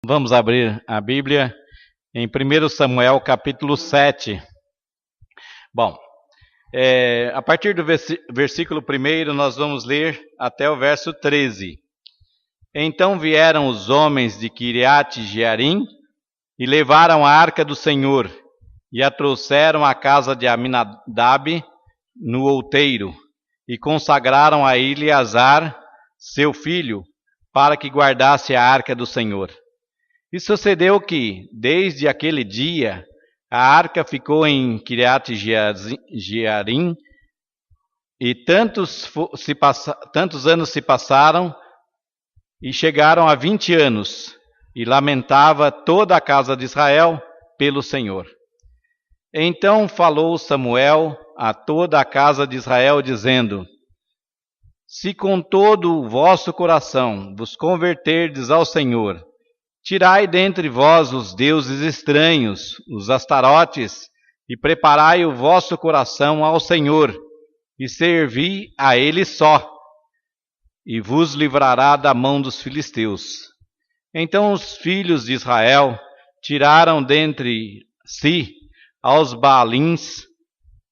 Vamos abrir a Bíblia em 1 Samuel, capítulo 7. Bom, a partir do versículo 1, nós vamos ler até o verso 13. Então vieram os homens de Quiriate-Jearim e levaram a arca do Senhor e a trouxeram à casa de Aminadab no outeiro e consagraram a Eleazar, seu filho, para que guardasse a arca do Senhor. E sucedeu que, desde aquele dia, a arca ficou em Quiriate-Jearim, e tantos anos se passaram, e chegaram a 20 anos, e lamentava toda a casa de Israel pelo Senhor. Então falou Samuel a toda a casa de Israel, dizendo: Se com todo o vosso coração vos converterdes ao Senhor, tirai dentre vós os deuses estranhos, os astarotes, e preparai o vosso coração ao Senhor, e servi a Ele só, e vos livrará da mão dos filisteus. Então os filhos de Israel tiraram dentre si aos Baalins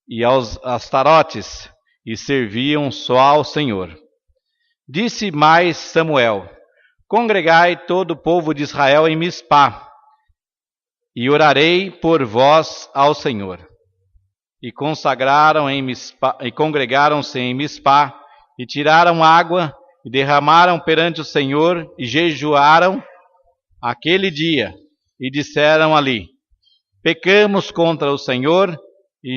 e aos astarotes, e serviam só ao Senhor. Disse mais Samuel: Congregai todo o povo de Israel em Mispá, e orarei por vós ao Senhor. E congregaram-se em Mispá, e tiraram água, e derramaram perante o Senhor, e jejuaram aquele dia, e disseram ali: Pecamos contra o Senhor, e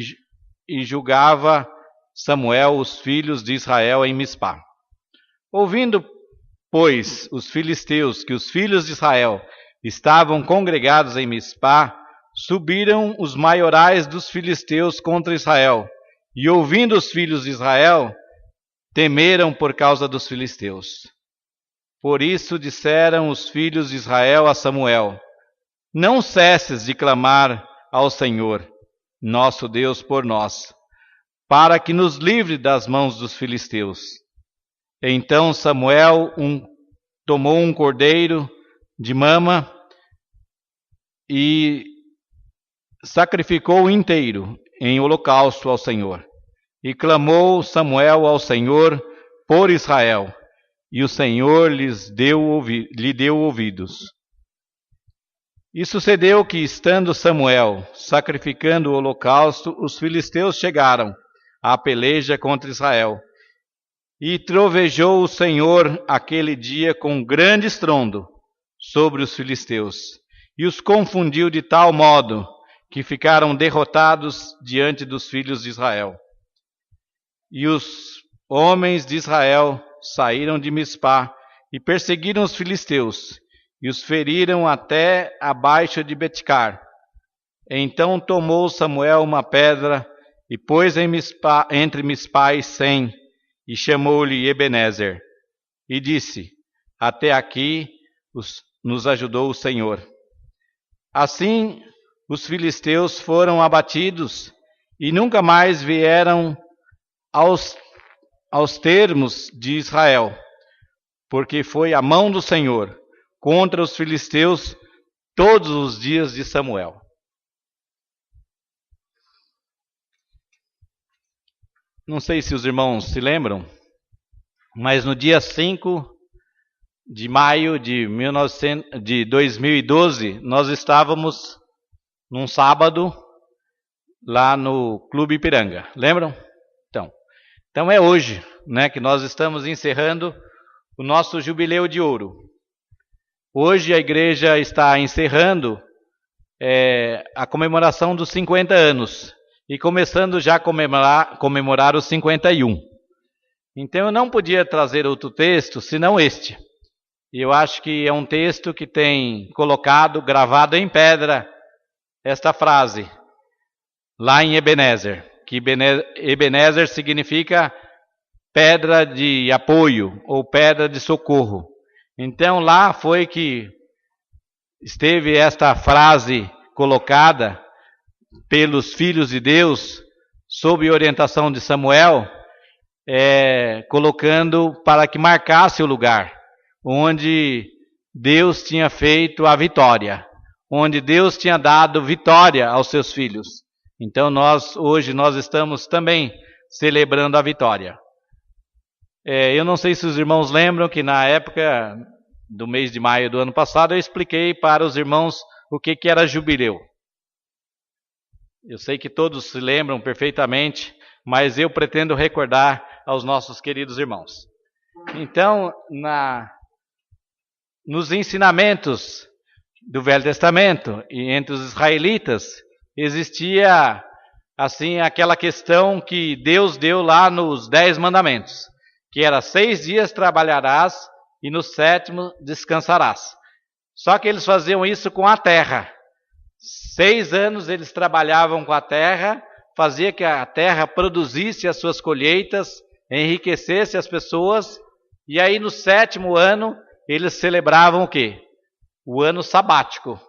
julgava Samuel os filhos de Israel em Mispá. Ouvindo, pois, os filisteus que os filhos de Israel estavam congregados em Mispá, subiram os maiorais dos filisteus contra Israel, e ouvindo os filhos de Israel, temeram por causa dos filisteus. Por isso disseram os filhos de Israel a Samuel: Não cesses de clamar ao Senhor, nosso Deus, por nós, para que nos livre das mãos dos filisteus. Então Samuel tomou um cordeiro de mama e sacrificou inteiro em holocausto ao Senhor. E clamou Samuel ao Senhor por Israel, e o Senhor lhe deu ouvidos. E sucedeu que, estando Samuel sacrificando o holocausto, os filisteus chegaram à peleja contra Israel. E trovejou o Senhor aquele dia com grande estrondo sobre os filisteus, e os confundiu de tal modo que ficaram derrotados diante dos filhos de Israel. E os homens de Israel saíram de Mispá e perseguiram os filisteus, e os feriram até abaixo de Betcar. Então tomou Samuel uma pedra e pôs entre Mispá e Sem, e chamou-lhe Ebenezer, e disse: Até aqui nos ajudou o Senhor. Assim os filisteus foram abatidos, e nunca mais vieram aos termos de Israel, porque foi a mão do Senhor contra os filisteus todos os dias de Samuel. Não sei se os irmãos se lembram, mas no dia 5 de maio de 2012, nós estávamos num sábado lá no Clube Ipiranga. Lembram? Então é hoje, que nós estamos encerrando o nosso jubileu de ouro. Hoje a igreja está encerrando a comemoração dos 50 anos. E começando já a comemorar os 51. Então eu não podia trazer outro texto senão este. E eu acho que é um texto que tem gravado em pedra, esta frase, lá em Ebenezer, que Ebenezer significa pedra de apoio ou pedra de socorro. Então lá foi que esteve esta frase colocada pelos filhos de Deus, sob orientação de Samuel, colocando para que marcasse o lugar onde Deus tinha feito a vitória, onde Deus tinha dado vitória aos seus filhos. Então hoje nós estamos também celebrando a vitória. Eu não sei se os irmãos lembram que na época do mês de maio do ano passado eu expliquei para os irmãos o que era jubileu. Eu sei que todos se lembram perfeitamente, mas eu pretendo recordar aos nossos queridos irmãos. Então, nos ensinamentos do Velho Testamento e entre os israelitas, existia assim aquela questão que Deus deu lá nos 10 mandamentos, que era 6 dias trabalharás e no 7º descansarás. Só que eles faziam isso com a terra. 6 anos eles trabalhavam com a terra, fazia que a terra produzisse as suas colheitas, enriquecesse as pessoas, e aí no 7º ano eles celebravam o quê? O ano sabático.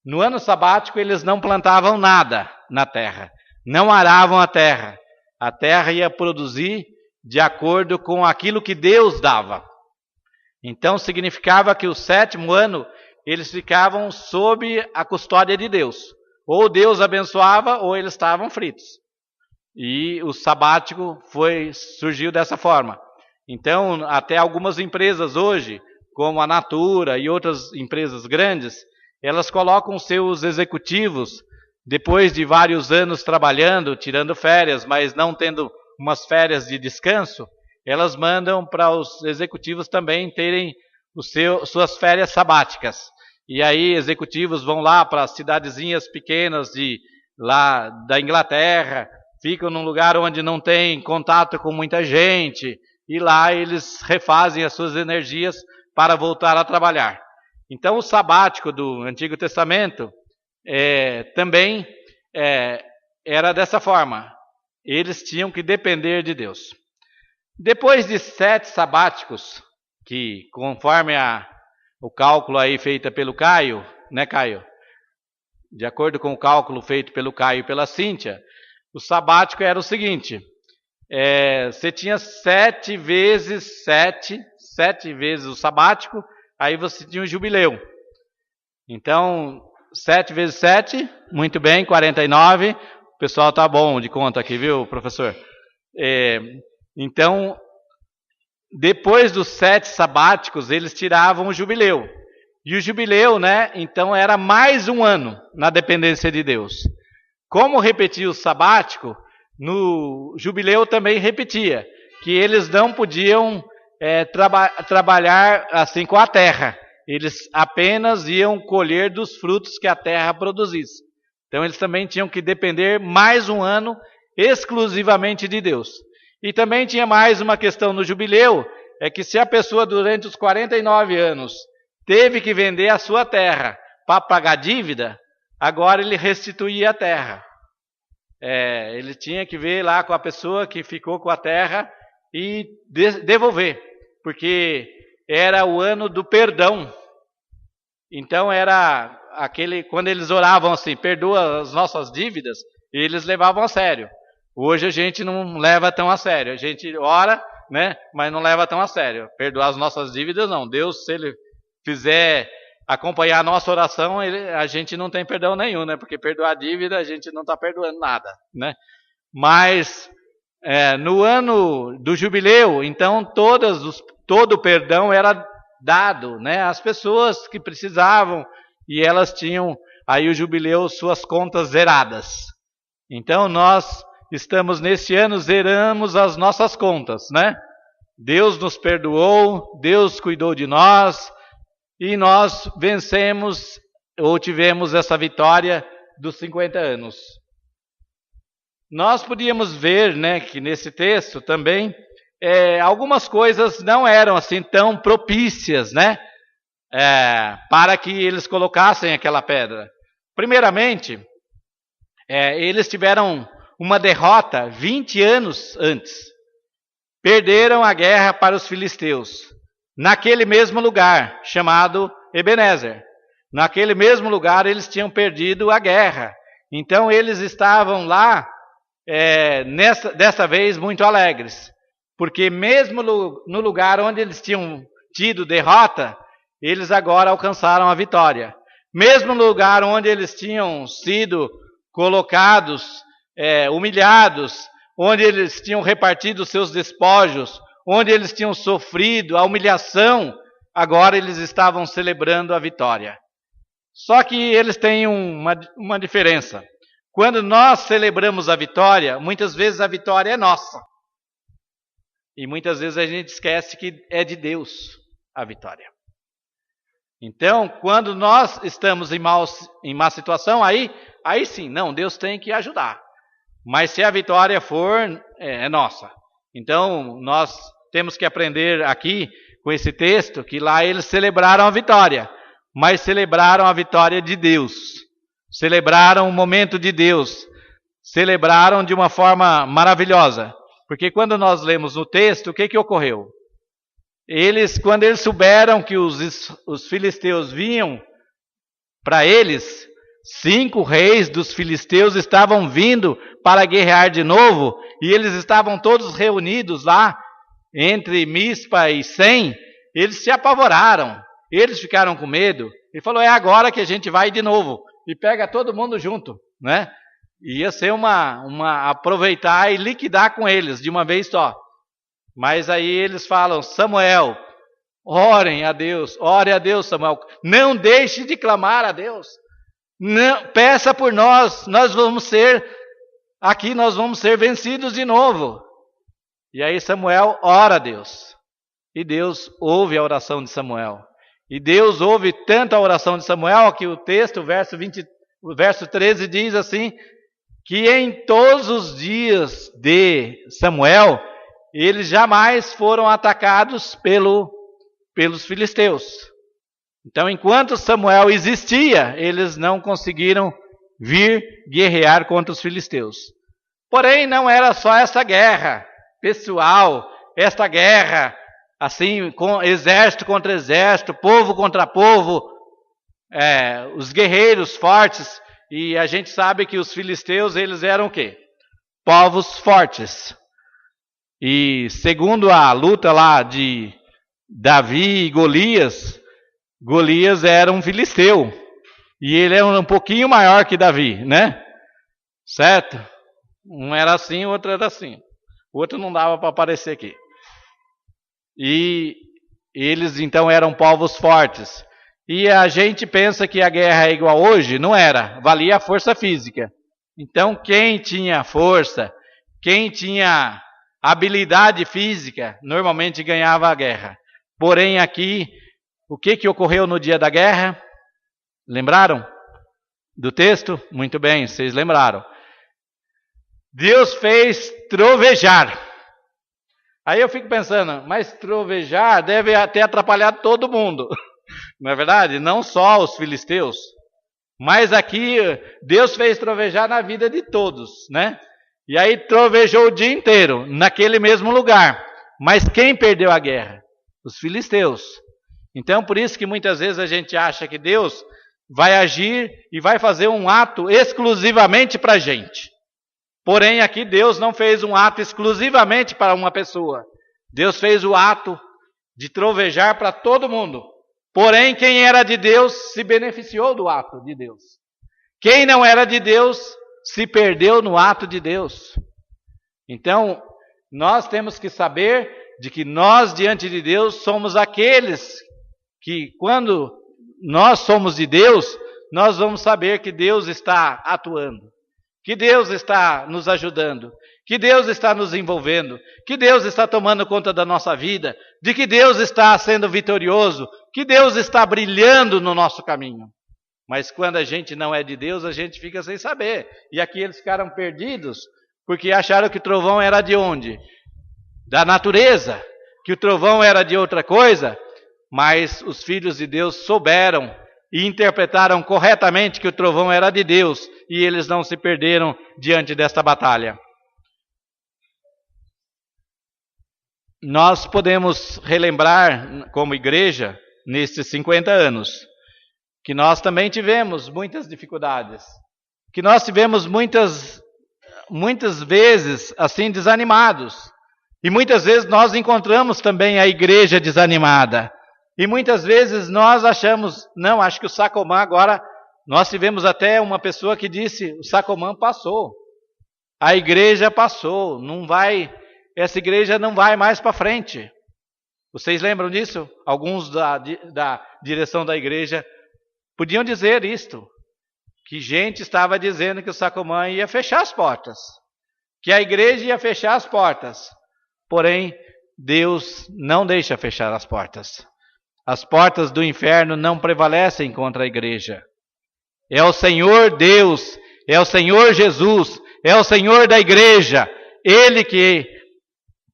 No ano sabático eles não plantavam nada na terra, não aravam a terra ia produzir de acordo com aquilo que Deus dava. Então significava que o 7º ano eles ficavam sob a custódia de Deus. Ou Deus abençoava ou eles estavam fritos. E o sabático surgiu dessa forma. Então até algumas empresas hoje, como a Natura e outras empresas grandes, elas colocam seus executivos, depois de vários anos trabalhando, tirando férias, mas não tendo umas férias de descanso, elas mandam para os executivos também terem suas férias sabáticas. E aí executivos vão lá para cidadezinhas pequenas lá da Inglaterra, ficam num lugar onde não tem contato com muita gente, e lá eles refazem as suas energias para voltar a trabalhar. Então o sabático do Antigo Testamento também era dessa forma. Eles tinham que depender de Deus. Depois de 7 sabáticos, que conforme o cálculo aí feito pelo Caio, né, Caio? De acordo com o cálculo feito pelo Caio e pela Cíntia, o sabático era o seguinte: você tinha 7 vezes 7 vezes o sabático, aí você tinha o jubileu. Então, 7 vezes 7, muito bem, 49. O pessoal tá bom de conta aqui, viu, professor? Então, depois dos 7 sabáticos, eles tiravam o jubileu. E o jubileu, né, então era mais um ano na dependência de Deus. Como repetia o sabático, no jubileu também repetia, que eles não podiam trabalhar assim com a terra. Eles apenas iam colher dos frutos que a terra produzisse. Então eles também tinham que depender mais um ano exclusivamente de Deus. E também tinha mais uma questão no jubileu, é que se a pessoa durante os 49 anos teve que vender a sua terra para pagar dívida, agora ele restituía a terra. Ele tinha que ver lá com a pessoa que ficou com a terra e devolver, porque era o ano do perdão. Então era quando eles oravam assim, perdoa as nossas dívidas, eles levavam a sério. Hoje a gente não leva tão a sério, a gente ora, né, mas não leva tão a sério. Perdoar as nossas dívidas não, Deus, se Ele fizer acompanhar a nossa oração, a gente não tem perdão nenhum, né, porque perdoar a dívida a gente não está perdoando nada, né. Mas no ano do jubileu, então todo o perdão era dado, né, às pessoas que precisavam, e elas tinham aí o jubileu, suas contas zeradas. Então nós estamos nesse ano, zeramos as nossas contas, né? Deus nos perdoou, Deus cuidou de nós, e nós vencemos, ou tivemos essa vitória dos 50 anos. Nós podíamos ver, né, que nesse texto também, algumas coisas não eram assim tão propícias, né, para que eles colocassem aquela pedra. Primeiramente, eles tiveram uma derrota 20 anos antes. Perderam a guerra para os filisteus, naquele mesmo lugar, chamado Ebenezer. Naquele mesmo lugar eles tinham perdido a guerra. Então eles estavam lá, dessa vez, muito alegres. Porque mesmo no lugar onde eles tinham tido derrota, eles agora alcançaram a vitória. Mesmo no lugar onde eles tinham sido colocados, humilhados, onde eles tinham repartido seus despojos, onde eles tinham sofrido a humilhação, agora eles estavam celebrando a vitória. Só que eles têm uma diferença. Quando nós celebramos a vitória, muitas vezes a vitória é nossa. E muitas vezes a gente esquece que é de Deus a vitória. Então, quando nós estamos em má situação, aí sim, não, Deus tem que ajudar. Mas se a vitória for, é nossa. Então, nós temos que aprender aqui, com esse texto, que lá eles celebraram a vitória, mas celebraram a vitória de Deus. Celebraram o momento de Deus. Celebraram de uma forma maravilhosa. Porque quando nós lemos no texto, o que ocorreu? Quando eles souberam que os filisteus vinham para eles, 5 reis dos filisteus estavam vindo para guerrear de novo, e eles estavam todos reunidos lá, entre Mispa e Sem, eles se apavoraram, eles ficaram com medo, e falou, é agora que a gente vai de novo, e pega todo mundo junto, né? Ia ser aproveitar e liquidar com eles de uma vez só. Mas aí eles falam, Samuel, ore a Deus, Samuel, não deixe de clamar a Deus, não, peça por nós vamos ser vencidos de novo. E aí Samuel ora a Deus, e Deus ouve a oração de Samuel, e Deus ouve tanto a oração de Samuel, que o texto, o verso 13 diz assim, que em todos os dias de Samuel, eles jamais foram atacados pelos filisteus. Então, enquanto Samuel existia, eles não conseguiram vir guerrear contra os filisteus. Porém, não era só essa guerra pessoal, esta guerra, assim, com exército contra exército, povo contra povo, os guerreiros fortes, e a gente sabe que os filisteus, eles eram o quê? Povos fortes. E segundo a luta lá de Davi e Golias, Golias era um filisteu. E ele era um pouquinho maior que Davi, né? Certo? Um era assim, o outro era assim. O outro não dava para aparecer aqui. E eles então eram povos fortes. E a gente pensa que a guerra é igual hoje, não era. Valia a força física. Então quem tinha força, quem tinha habilidade física, normalmente ganhava a guerra. Porém aqui, o que ocorreu no dia da guerra? Lembraram do texto? Muito bem, vocês lembraram. Deus fez trovejar. Aí eu fico pensando, mas trovejar deve ter atrapalhado todo mundo. Não é verdade? Não só os filisteus. Mas aqui Deus fez trovejar na vida de todos, né? E aí trovejou o dia inteiro, naquele mesmo lugar. Mas quem perdeu a guerra? Os filisteus. Então, por isso que muitas vezes a gente acha que Deus vai agir e vai fazer um ato exclusivamente para a gente. Porém, aqui Deus não fez um ato exclusivamente para uma pessoa. Deus fez o ato de trovejar para todo mundo. Porém, quem era de Deus se beneficiou do ato de Deus. Quem não era de Deus se perdeu no ato de Deus. Então, nós temos que saber de que nós, diante de Deus, somos aqueles que, quando nós somos de Deus, nós vamos saber que Deus está atuando, que Deus está nos ajudando, que Deus está nos envolvendo, que Deus está tomando conta da nossa vida, de que Deus está sendo vitorioso, que Deus está brilhando no nosso caminho. Mas quando a gente não é de Deus, a gente fica sem saber. E aqui eles ficaram perdidos, porque acharam que o trovão era de onde? Da natureza, que o trovão era de outra coisa, mas os filhos de Deus souberam e interpretaram corretamente que o trovão era de Deus, e eles não se perderam diante desta batalha. Nós podemos relembrar, como igreja, nesses 50 anos, que nós também tivemos muitas dificuldades, que nós tivemos muitas vezes assim desanimados, e muitas vezes nós encontramos também a igreja desanimada, E muitas vezes nós achamos, não, acho que o Sacomã agora, nós tivemos até uma pessoa que disse, o Sacomã passou, a igreja passou, essa igreja não vai mais para frente. Vocês lembram disso? Alguns da direção da igreja podiam dizer isto, que gente estava dizendo que o Sacomã ia fechar as portas, que a igreja ia fechar as portas. Porém, Deus não deixa fechar as portas. As portas do inferno não prevalecem contra a igreja. É o Senhor Deus, é o Senhor Jesus, é o Senhor da igreja, Ele que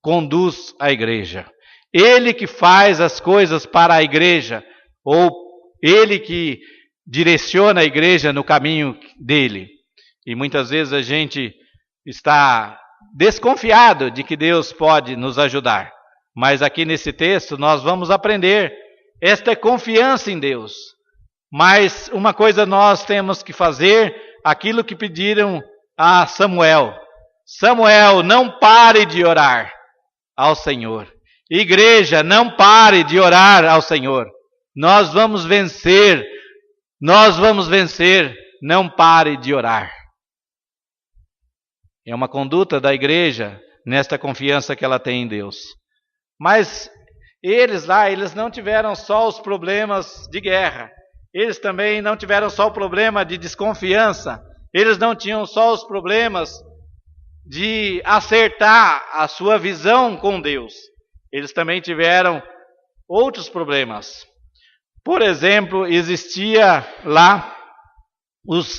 conduz a igreja, Ele que faz as coisas para a igreja, ou Ele que direciona a igreja no caminho dele. E muitas vezes a gente está desconfiado de que Deus pode nos ajudar. Mas aqui nesse texto nós vamos aprender esta confiança em Deus. Mas uma coisa nós temos que fazer, aquilo que pediram a Samuel. Samuel, não pare de orar ao Senhor. Igreja, não pare de orar ao Senhor. Nós vamos vencer, não pare de orar. É uma conduta da igreja nesta confiança que ela tem em Deus. Mas eles não tiveram só os problemas de guerra. Eles também não tiveram só o problema de desconfiança. Eles não tinham só os problemas de acertar a sua visão com Deus. Eles também tiveram outros problemas. Por exemplo, existia lá os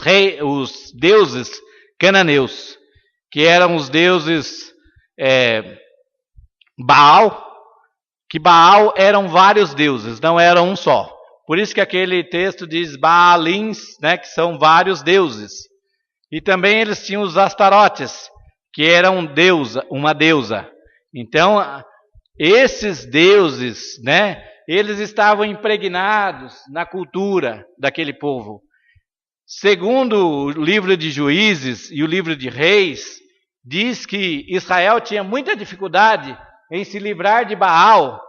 deuses cananeus, que eram os deuses Baal, que Baal eram vários deuses, não era um só. Por isso que aquele texto diz Baalins, né, que são vários deuses. E também eles tinham os Astarotes, que eram uma deusa. Então, esses deuses, né, eles estavam impregnados na cultura daquele povo. Segundo o livro de Juízes e o livro de Reis, diz que Israel tinha muita dificuldade em se livrar de Baal,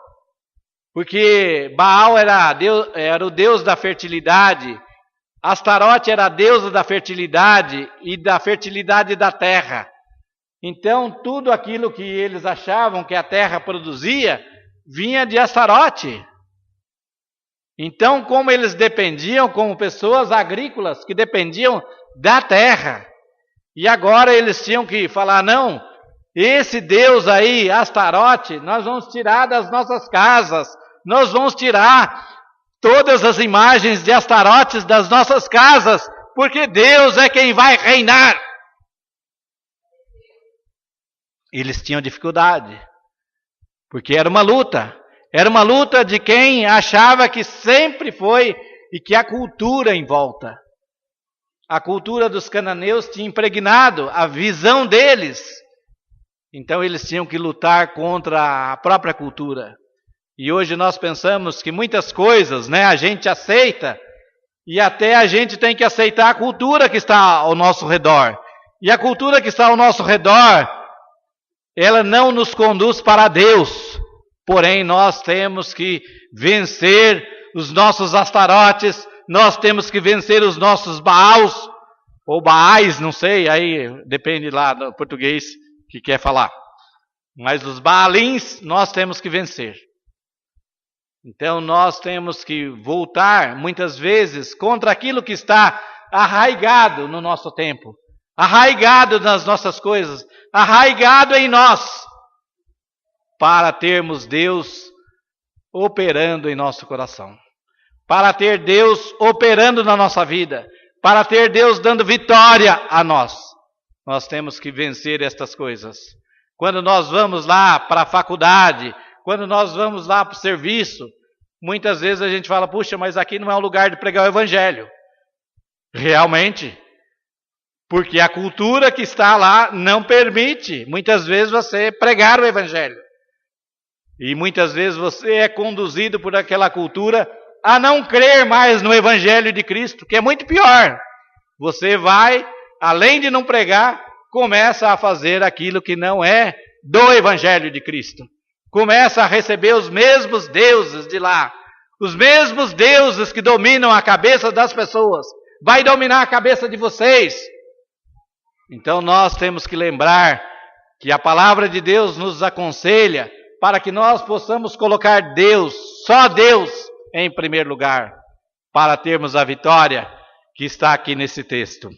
porque Baal era o deus da fertilidade, Astarote era a deusa da fertilidade e da fertilidade da terra. Então, tudo aquilo que eles achavam que a terra produzia, vinha de Astarote. Então, como eles dependiam, como pessoas agrícolas que dependiam da terra, e agora eles tinham que falar, não, esse Deus aí, Astarote, nós vamos tirar das nossas casas, nós vamos tirar todas as imagens de Astarotes das nossas casas, porque Deus é quem vai reinar. Eles tinham dificuldade, porque era uma luta de quem achava que sempre foi, e que a cultura em volta, a cultura dos cananeus tinha impregnado a visão deles, então eles tinham que lutar contra a própria cultura. E hoje nós pensamos que muitas coisas, né, a gente aceita, e até a gente tem que aceitar a cultura que está ao nosso redor. E a cultura que está ao nosso redor, ela não nos conduz para Deus. Porém, nós temos que vencer os nossos Astarotes, nós temos que vencer os nossos Baals, ou Baais, não sei, aí depende lá do português que quer falar. Mas os Baalins, nós temos que vencer. Então, nós temos que voltar, muitas vezes, contra aquilo que está arraigado no nosso tempo, arraigado nas nossas coisas, arraigado em nós, para termos Deus operando em nosso coração, para ter Deus operando na nossa vida, para ter Deus dando vitória a nós. Nós temos que vencer estas coisas. Quando nós vamos lá para a faculdade, quando nós vamos lá para o serviço, muitas vezes a gente fala, puxa, mas aqui não é um lugar de pregar o evangelho. Realmente, porque a cultura que está lá não permite, muitas vezes, você pregar o evangelho. E muitas vezes você é conduzido por aquela cultura a não crer mais no evangelho de Cristo, que é muito pior. Você vai, além de não pregar, começa a fazer aquilo que não é do evangelho de Cristo. Começa a receber os mesmos deuses de lá, Os mesmos deuses que dominam a cabeça das pessoas, vai dominar a cabeça de vocês. Então nós temos que lembrar que a palavra de Deus nos aconselha para que nós possamos colocar Deus, só Deus, em primeiro lugar, para termos a vitória que está aqui nesse texto.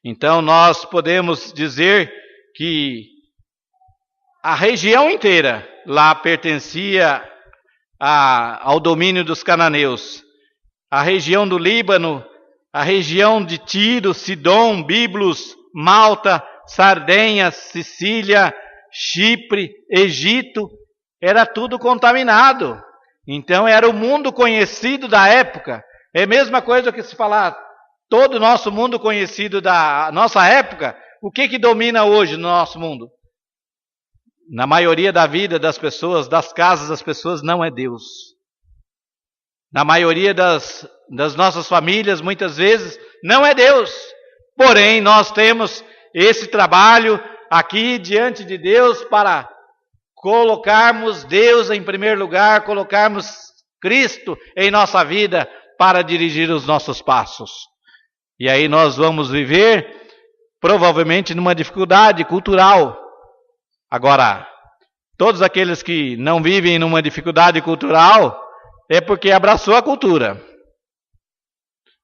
Então nós podemos dizer que a região inteira lá pertencia ao domínio dos cananeus. A região do Líbano, a região de Tiro, Sidom, Biblos, Malta, Sardenha, Sicília, Chipre, Egito, era tudo contaminado. Então era o mundo conhecido da época. É a mesma coisa que se falar todo o nosso mundo conhecido da nossa época. O que domina hoje no nosso mundo? Na maioria da vida das pessoas, das casas das pessoas, não é Deus. Na maioria das nossas famílias, muitas vezes, não é Deus. Porém, nós temos esse trabalho aqui diante de Deus para colocarmos Deus em primeiro lugar, colocarmos Cristo em nossa vida para dirigir os nossos passos. E aí nós vamos viver, provavelmente, numa dificuldade cultural. Agora, todos aqueles que não vivem numa dificuldade cultural, é porque abraçou a cultura.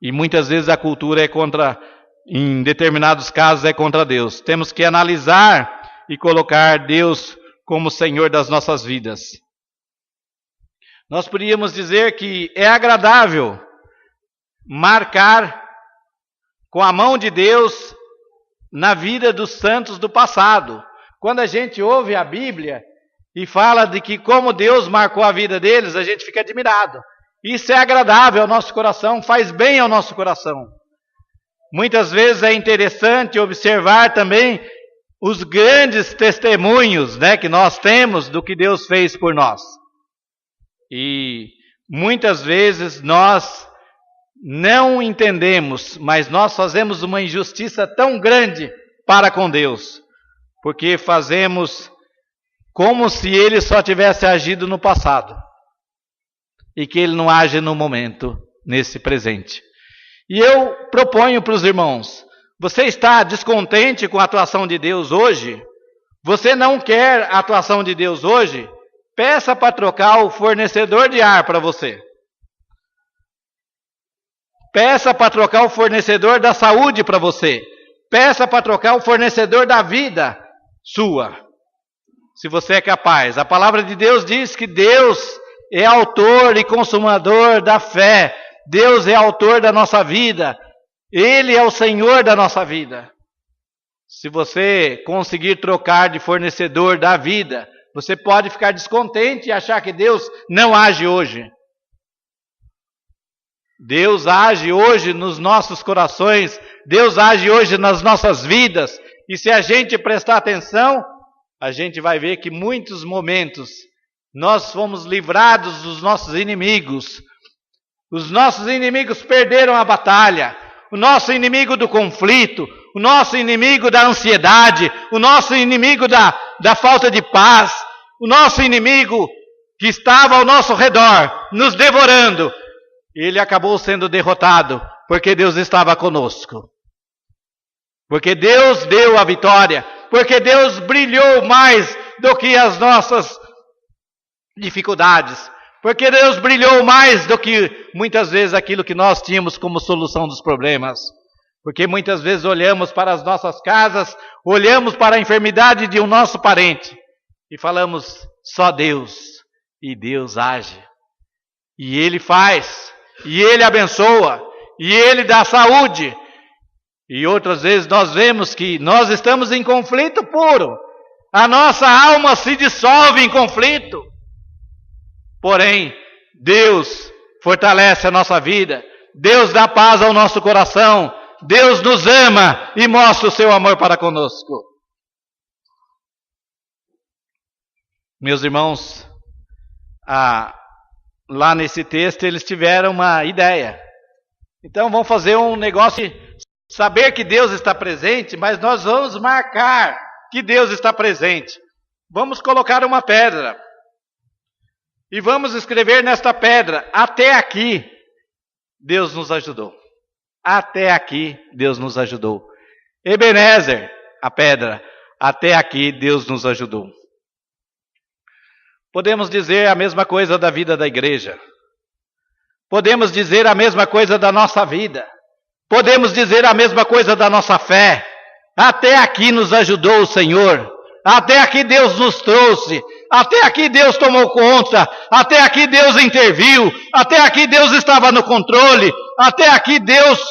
E muitas vezes a cultura é contra, em determinados casos, é contra Deus. Temos que analisar e colocar Deus como Senhor das nossas vidas. Nós poderíamos dizer que é agradável marcar com a mão de Deus na vida dos santos do passado. Quando a gente ouve a Bíblia e fala de que como Deus marcou a vida deles, a gente fica admirado. Isso é agradável ao nosso coração, faz bem ao nosso coração. Muitas vezes é interessante observar também os grandes testemunhos, que nós temos do que Deus fez por nós. E muitas vezes nós não entendemos, mas nós fazemos uma injustiça tão grande para com Deus, porque fazemos como se Ele só tivesse agido no passado e que Ele não age no momento, nesse presente. E eu proponho para os irmãos, você está descontente com a atuação de Deus hoje? Você não quer a atuação de Deus hoje? Peça para trocar o fornecedor de ar para você. Peça para trocar o fornecedor da saúde para você. Peça para trocar o fornecedor da vida sua. Se você é capaz. A palavra de Deus diz que Deus é autor e consumador da fé. Deus é autor da nossa vida. Ele é o Senhor da nossa vida. Se você conseguir trocar de fornecedor da vida, você pode ficar descontente e achar que Deus não age hoje. Deus age hoje nos nossos corações. Deus age hoje nas nossas vidas. E se a gente prestar atenção, a gente vai ver que muitos momentos nós fomos livrados dos nossos inimigos. Os nossos inimigos perderam a batalha. O nosso inimigo do conflito, o nosso inimigo da ansiedade, o nosso inimigo da falta de paz, o nosso inimigo que estava ao nosso redor, nos devorando, ele acabou sendo derrotado, porque Deus estava conosco. Porque Deus deu a vitória, porque Deus brilhou mais do que as nossas dificuldades, porque Deus brilhou mais do que muitas vezes aquilo que nós tínhamos como solução dos problemas. Porque muitas vezes olhamos para as nossas casas, olhamos para a enfermidade de um nosso parente e falamos, só Deus. E Deus age. E Ele faz. E Ele abençoa. E Ele dá saúde. E outras vezes nós vemos que nós estamos em conflito puro. A nossa alma se dissolve em conflito. Porém, Deus fortalece a nossa vida. Deus dá paz ao nosso coração. Deus nos ama e mostra o seu amor para conosco. Meus irmãos, lá nesse texto eles tiveram uma ideia. Então vamos fazer um negócio de saber que Deus está presente, mas nós vamos marcar que Deus está presente. Vamos colocar uma pedra. E vamos escrever nesta pedra: até aqui Deus nos ajudou. Até aqui Deus nos ajudou. Ebenezer, a pedra, até aqui Deus nos ajudou. Podemos dizer a mesma coisa da vida da igreja. Podemos dizer a mesma coisa da nossa vida. Podemos dizer a mesma coisa da nossa fé. Até aqui nos ajudou o Senhor. Até aqui Deus nos trouxe. Até aqui Deus tomou conta. Até aqui Deus interviu. Até aqui Deus estava no controle. Até aqui Deus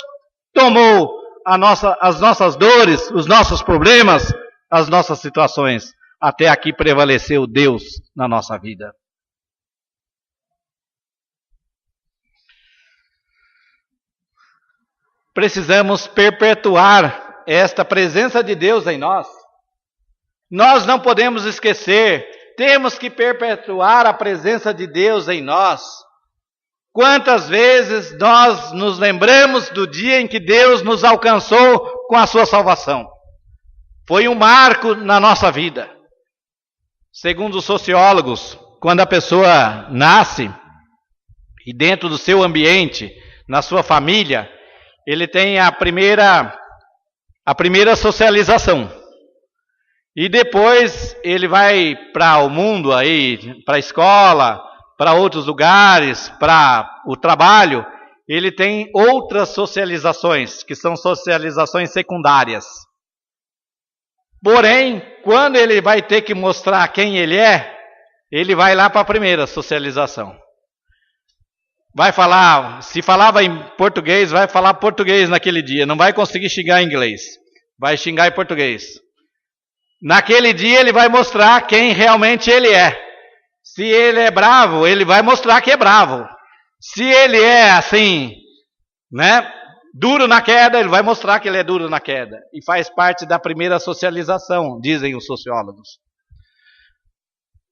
tomou as nossas dores, os nossos problemas, as nossas situações. Até aqui prevaleceu Deus na nossa vida. Precisamos perpetuar esta presença de Deus em nós. Nós não podemos esquecer, temos que perpetuar a presença de Deus em nós. Quantas vezes nós nos lembramos do dia em que Deus nos alcançou com a sua salvação? Foi um marco na nossa vida. Segundo os sociólogos, quando a pessoa nasce e dentro do seu ambiente, na sua família, ele tem a primeira socialização. E depois ele vai para o mundo aí, para a escola, para outros lugares, para o trabalho. Ele tem outras socializações, que são socializações secundárias. Porém, quando ele vai ter que mostrar quem ele vai lá para a primeira socialização. Vai falar, se falava em português, vai falar português naquele dia. Não vai conseguir xingar em inglês. Vai xingar em português. Naquele dia ele vai mostrar quem realmente ele é. Se ele é bravo, ele vai mostrar que é bravo. Se ele é assim, duro na queda, ele vai mostrar que ele é duro na queda. E faz parte da primeira socialização, dizem os sociólogos.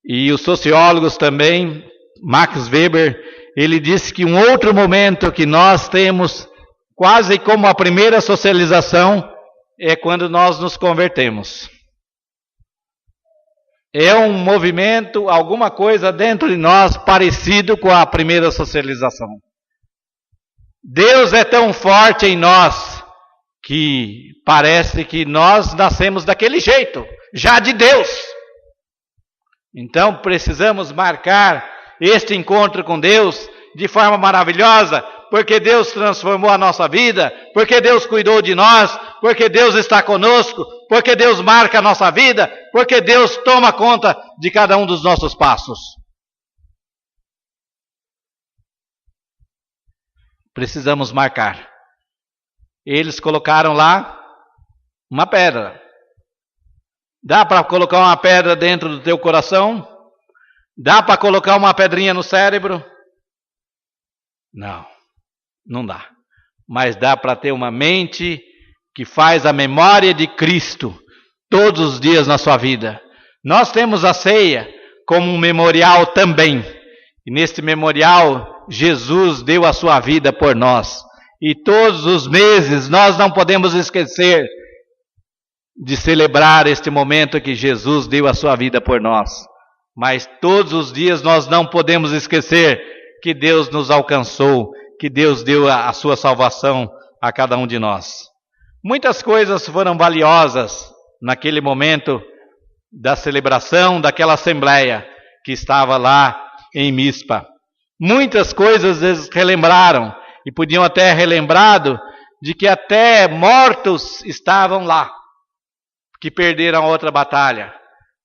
E os sociólogos também, Max Weber, ele disse que um outro momento que nós temos, quase como a primeira socialização, é quando nós nos convertemos. É um movimento, alguma coisa dentro de nós parecido com a primeira socialização. Deus é tão forte em nós que parece que nós nascemos daquele jeito, já de Deus. Então precisamos marcar este encontro com Deus de forma maravilhosa, porque Deus transformou a nossa vida, porque Deus cuidou de nós, porque Deus está conosco, porque Deus marca a nossa vida, porque Deus toma conta de cada um dos nossos passos. Precisamos marcar. Eles colocaram lá uma pedra. Dá para colocar uma pedra dentro do teu coração? Dá para colocar uma pedrinha no cérebro? Não, não dá. Mas dá para ter uma mente que faz a memória de Cristo todos os dias na sua vida. Nós temos a ceia como um memorial também. E neste memorial, Jesus deu a sua vida por nós. E todos os meses nós não podemos esquecer de celebrar este momento que Jesus deu a sua vida por nós. Mas todos os dias nós não podemos esquecer que Deus nos alcançou, que Deus deu a sua salvação a cada um de nós. Muitas coisas foram valiosas naquele momento da celebração daquela assembleia que estava lá em Mispa. Muitas coisas eles relembraram e podiam até relembrado de que até mortos estavam lá, que perderam a outra batalha.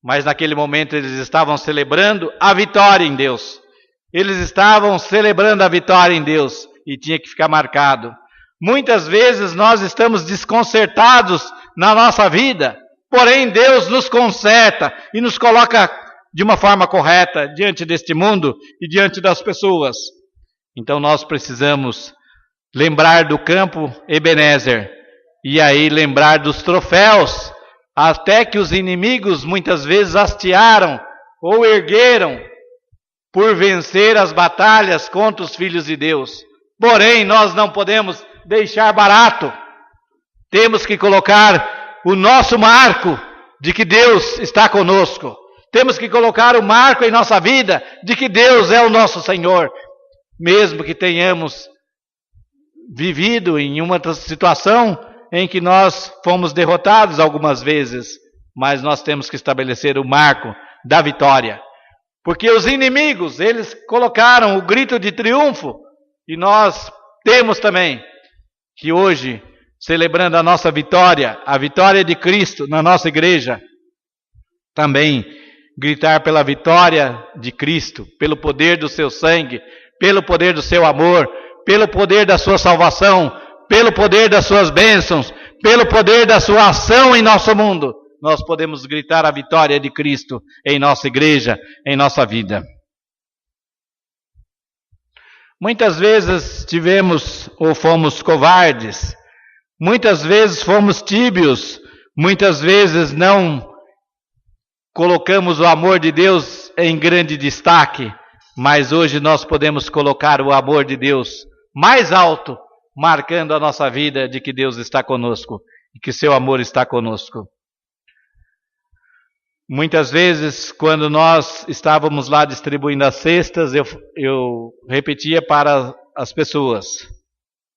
Mas naquele momento eles estavam celebrando a vitória em Deus. Eles estavam celebrando a vitória em Deus e tinha que ficar marcado. Muitas vezes nós estamos desconcertados na nossa vida, porém Deus nos conserta e nos coloca de uma forma correta diante deste mundo e diante das pessoas. Então nós precisamos lembrar do campo Ebenezer e aí lembrar dos troféus, até que os inimigos muitas vezes hastearam ou ergueram por vencer as batalhas contra os filhos de Deus. Porém, nós não podemos deixar barato. Temos que colocar o nosso marco de que Deus está conosco. Temos que colocar o marco em nossa vida de que Deus é o nosso Senhor. Mesmo que tenhamos vivido em uma situação em que nós fomos derrotados algumas vezes, mas nós temos que estabelecer o marco da vitória. Porque os inimigos, eles colocaram o grito de triunfo, e nós temos também que hoje, celebrando a nossa vitória, a vitória de Cristo na nossa igreja, também gritar pela vitória de Cristo, pelo poder do seu sangue, pelo poder do seu amor, pelo poder da sua salvação, pelo poder das suas bênçãos, pelo poder da sua ação em nosso mundo. Nós podemos gritar a vitória de Cristo em nossa igreja, em nossa vida. Muitas vezes tivemos ou fomos covardes, muitas vezes fomos tíbios, muitas vezes não colocamos o amor de Deus em grande destaque, mas hoje nós podemos colocar o amor de Deus mais alto, marcando a nossa vida de que Deus está conosco e que seu amor está conosco. Muitas vezes, quando nós estávamos lá distribuindo as cestas, eu repetia para as pessoas: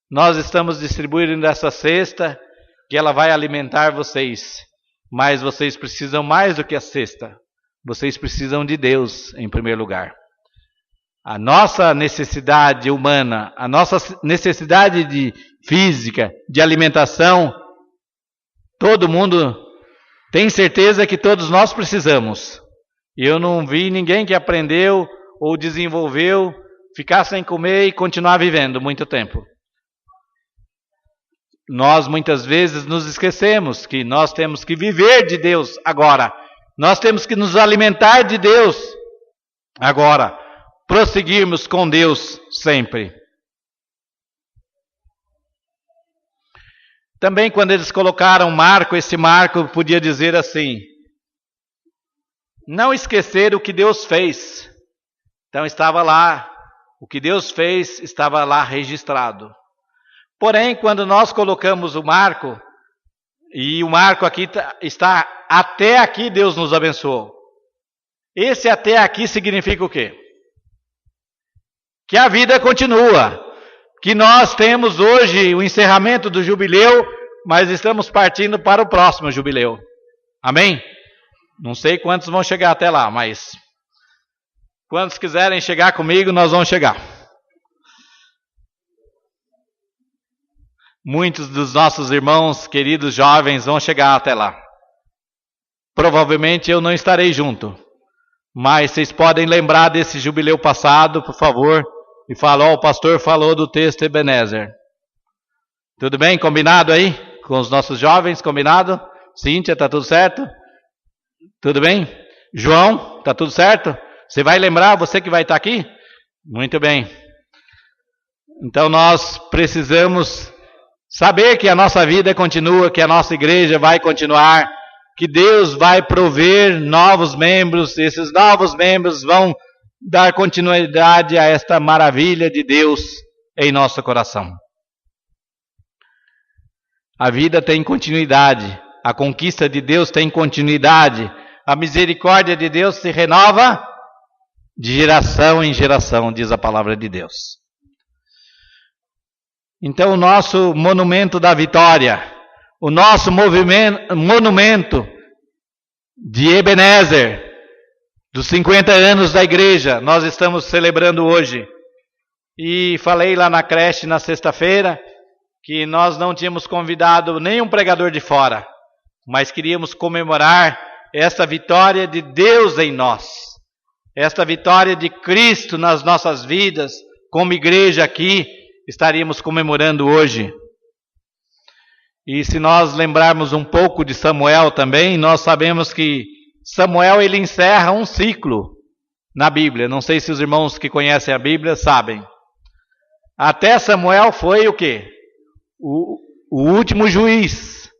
nós estamos distribuindo essa cesta que ela vai alimentar vocês, mas vocês precisam mais do que a cesta. Vocês precisam de Deus em primeiro lugar. A nossa necessidade humana, a nossa necessidade física, de alimentação, todo mundo tem certeza que todos nós precisamos. E eu não vi ninguém que aprendeu ou desenvolveu ficar sem comer e continuar vivendo muito tempo. Nós muitas vezes nos esquecemos que nós temos que viver de Deus agora. Nós temos que nos alimentar de Deus agora. Prosseguirmos com Deus sempre. Também quando eles colocaram marco, esse marco podia dizer assim: não esquecer o que Deus fez. Então estava lá, o que Deus fez estava lá registrado. Porém, quando nós colocamos o marco, e o marco aqui está, até aqui Deus nos abençoou. Esse até aqui significa o quê? Que a vida continua. Que nós temos hoje o encerramento do jubileu, mas estamos partindo para o próximo jubileu. Amém? Não sei quantos vão chegar até lá, mas quantos quiserem chegar comigo, nós vamos chegar. Muitos dos nossos irmãos, queridos jovens, vão chegar até lá. Provavelmente eu não estarei junto, mas vocês podem lembrar desse jubileu passado, por favor, e falar: o pastor falou do texto Ebenezer. Tudo bem? Combinado aí? Com os nossos jovens, combinado? Cíntia, tá tudo certo? Tudo bem? João, tá tudo certo? Você vai lembrar, você que vai estar aqui? Muito bem. Então nós precisamos saber que a nossa vida continua, que a nossa igreja vai continuar, que Deus vai prover novos membros, esses novos membros vão dar continuidade a esta maravilha de Deus em nosso coração. A vida tem continuidade, a conquista de Deus tem continuidade, a misericórdia de Deus se renova de geração em geração, diz a palavra de Deus. Então o nosso monumento da vitória, o nosso monumento de Ebenezer, dos 50 anos da igreja, nós estamos celebrando hoje. E falei lá na creche na sexta-feira que nós não tínhamos convidado nenhum pregador de fora, mas queríamos comemorar esta vitória de Deus em nós, esta vitória de Cristo nas nossas vidas, como igreja aqui, estaríamos comemorando hoje. E se nós lembrarmos um pouco de Samuel também, nós sabemos que Samuel ele encerra um ciclo na Bíblia. Não sei se os irmãos que conhecem a Bíblia sabem. Até Samuel foi o quê? O último juiz.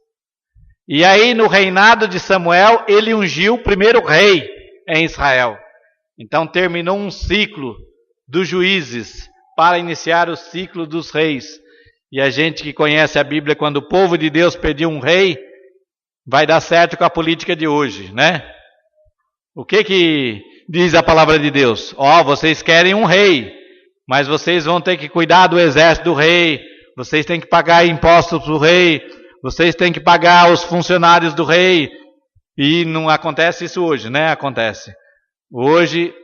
E aí no reinado de Samuel, ele ungiu o primeiro rei em Israel. Então terminou um ciclo dos juízes para iniciar o ciclo dos reis. E a gente que conhece a Bíblia, quando o povo de Deus pediu um rei, vai dar certo com a política de hoje, né? O que diz a palavra de Deus? Vocês querem um rei, mas vocês vão ter que cuidar do exército do rei, vocês têm que pagar impostos para o rei, vocês têm que pagar os funcionários do rei. E não acontece isso hoje, né? Acontece. Hoje,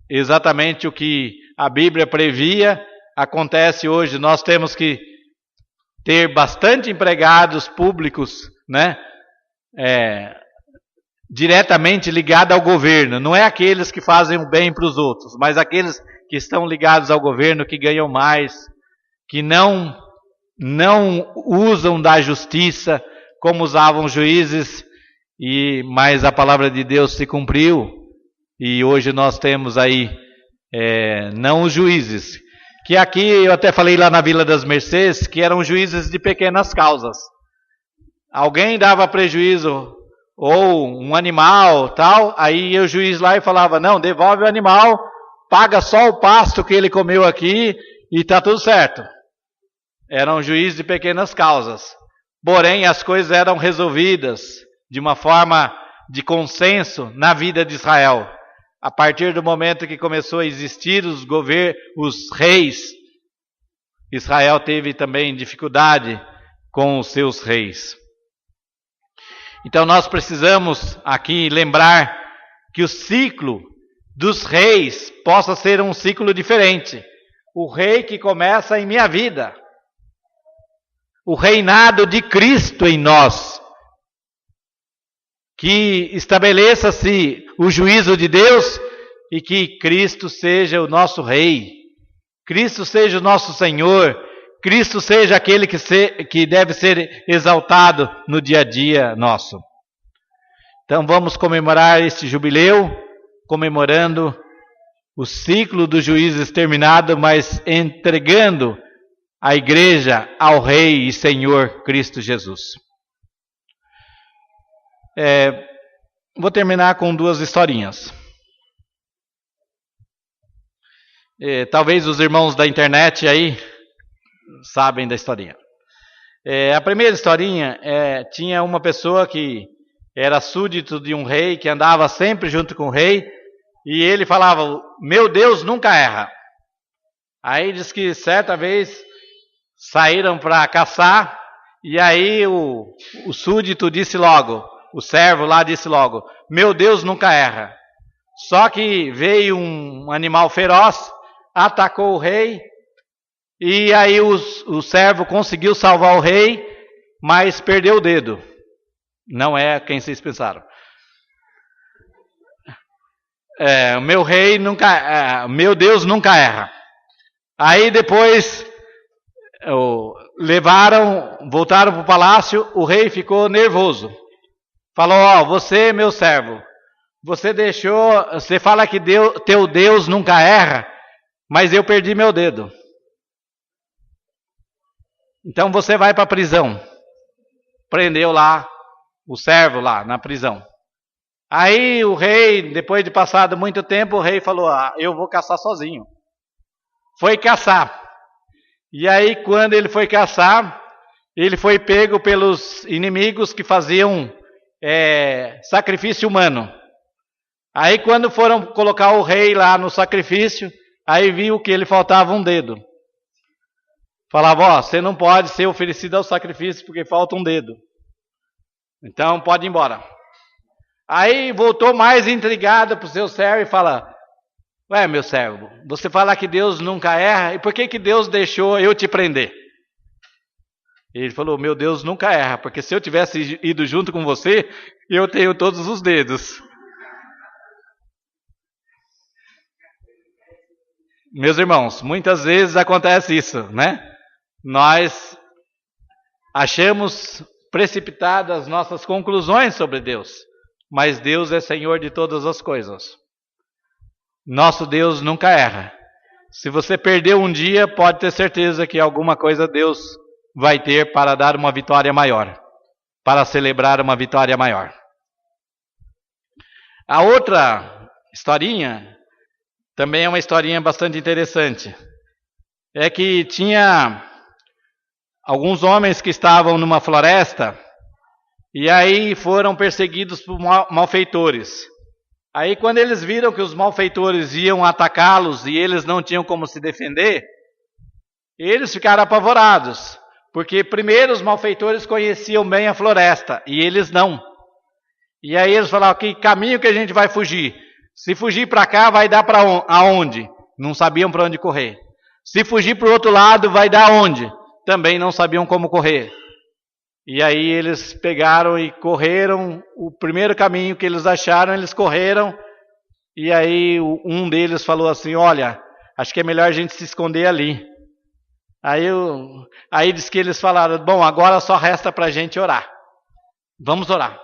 exatamente o que a Bíblia previa, acontece hoje. Nós temos que ter bastante empregados públicos, né? Diretamente ligados ao governo. Não é aqueles que fazem o bem para os outros, mas aqueles que estão ligados ao governo, que ganham mais, que não usam da justiça como usavam os juízes, mas a palavra de Deus se cumpriu, e hoje nós temos aí, não os juízes, que aqui eu até falei lá na Vila das Mercês, que eram juízes de pequenas causas. Alguém dava prejuízo, ou um animal, tal, aí ia o juiz lá e falava, não, devolve o animal, paga só o pasto que ele comeu aqui, e está tudo certo. Era um juiz de pequenas causas. Porém, as coisas eram resolvidas de uma forma de consenso na vida de Israel. A partir do momento que começou a existir os reis, Israel teve também dificuldade com os seus reis. Então nós precisamos aqui lembrar que o ciclo dos reis possa ser um ciclo diferente. O rei que começa em minha vida. O reinado de Cristo em nós. Que estabeleça-se o juízo de Deus e que Cristo seja o nosso rei. Cristo seja o nosso Senhor. Cristo seja aquele que deve ser exaltado no dia a dia nosso. Então vamos comemorar este jubileu, comemorando o ciclo dos juízes terminado, mas entregando a igreja ao Rei e Senhor Cristo Jesus. Vou terminar com duas historinhas. Talvez os irmãos da internet aí sabem da historinha. A primeira historinha tinha uma pessoa que era súdito de um rei, que andava sempre junto com o rei, e ele falava, meu Deus nunca erra. Aí diz que certa vez saíram para caçar, e aí o súdito disse logo, o servo lá disse logo, meu Deus nunca erra. Só que veio um animal feroz, atacou o rei, e aí o servo conseguiu salvar o rei, mas perdeu o dedo. Não é quem vocês pensaram. Meu Deus nunca erra. Aí depois voltaram para o palácio, o rei ficou nervoso. Falou, você, meu servo, você fala que teu Deus nunca erra, mas eu perdi meu dedo. Então você vai para a prisão. Prendeu lá o servo lá na prisão. Aí o rei, depois de passado muito tempo, o rei falou, eu vou caçar sozinho. Foi caçar. E aí quando ele foi caçar, ele foi pego pelos inimigos que faziam sacrifício humano. Aí quando foram colocar o rei lá no sacrifício, aí viu que ele faltava um dedo. Falava, você não pode ser oferecido ao sacrifício porque falta um dedo. Então pode ir embora. Aí voltou mais intrigado para o seu servo e fala, meu servo, você fala que Deus nunca erra, e por que Deus deixou eu te prender? Ele falou, meu Deus nunca erra, porque se eu tivesse ido junto com você, eu tenho todos os dedos. Meus irmãos, muitas vezes acontece isso, né? Nós achamos precipitadas nossas conclusões sobre Deus, mas Deus é Senhor de todas as coisas. Nosso Deus nunca erra. Se você perdeu um dia, pode ter certeza que alguma coisa Deus vai ter para dar uma vitória maior, para celebrar uma vitória maior. A outra historinha também é uma historinha bastante interessante. É que tinha alguns homens que estavam numa floresta e aí foram perseguidos por malfeitores. Aí quando eles viram que os malfeitores iam atacá-los e eles não tinham como se defender, eles ficaram apavorados, porque primeiro os malfeitores conheciam bem a floresta e eles não. E aí eles falaram: que caminho que a gente vai fugir? Se fugir para cá vai dar para aonde? Não sabiam para onde correr. Se fugir para o outro lado vai dar aonde? Também não sabiam como correr. E aí eles pegaram e correram, o primeiro caminho que eles acharam, eles correram, e aí um deles falou assim: olha, acho que é melhor a gente se esconder ali. Aí diz que eles falaram: bom, agora só resta para a gente orar. Vamos orar.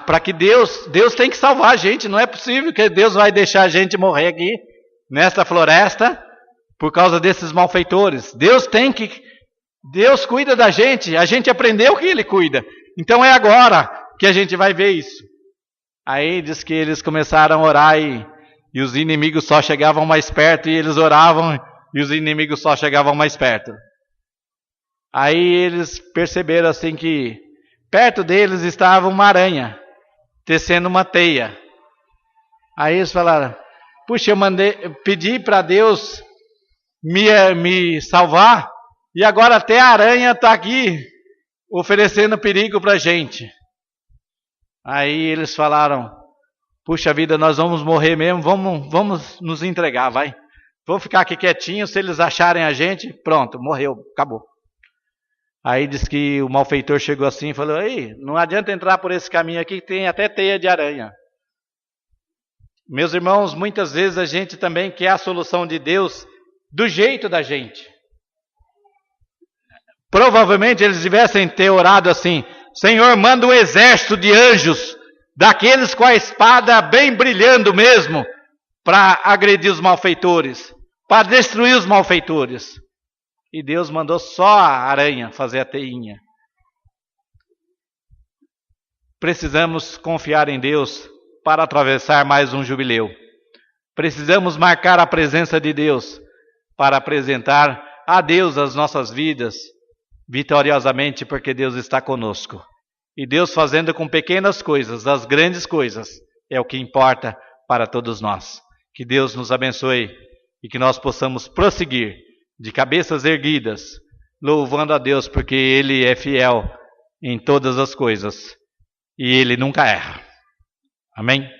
Para que Deus tem que salvar a gente, não é possível que Deus vai deixar a gente morrer aqui, nessa floresta, por causa desses malfeitores. Deus cuida da gente, a gente aprendeu que Ele cuida. Então é agora que a gente vai ver isso. Aí diz que eles começaram a orar e os inimigos só chegavam mais perto, e eles oravam e os inimigos só chegavam mais perto. Aí eles perceberam assim que perto deles estava uma aranha, tecendo uma teia. Aí eles falaram: puxa, pedi para Deus me salvar, e agora até a aranha está aqui oferecendo perigo para a gente. Aí eles falaram: puxa vida, nós vamos morrer mesmo, vamos nos entregar, vai. Vamos ficar aqui quietinhos, se eles acharem a gente, pronto, morreu, acabou. Aí diz que o malfeitor chegou assim e falou: ei, não adianta entrar por esse caminho aqui que tem até teia de aranha. Meus irmãos, muitas vezes a gente também quer a solução de Deus do jeito da gente. Provavelmente eles tivessem ter orado assim: Senhor, manda um exército de anjos, daqueles com a espada bem brilhando mesmo, para agredir os malfeitores, para destruir os malfeitores. E Deus mandou só a aranha fazer a teinha. Precisamos confiar em Deus para atravessar mais um jubileu. Precisamos marcar a presença de Deus para apresentar a Deus as nossas vidas vitoriosamente, porque Deus está conosco. E Deus fazendo com pequenas coisas, as grandes coisas, é o que importa para todos nós. Que Deus nos abençoe e que nós possamos prosseguir de cabeças erguidas, louvando a Deus, porque Ele é fiel em todas as coisas e Ele nunca erra. Amém?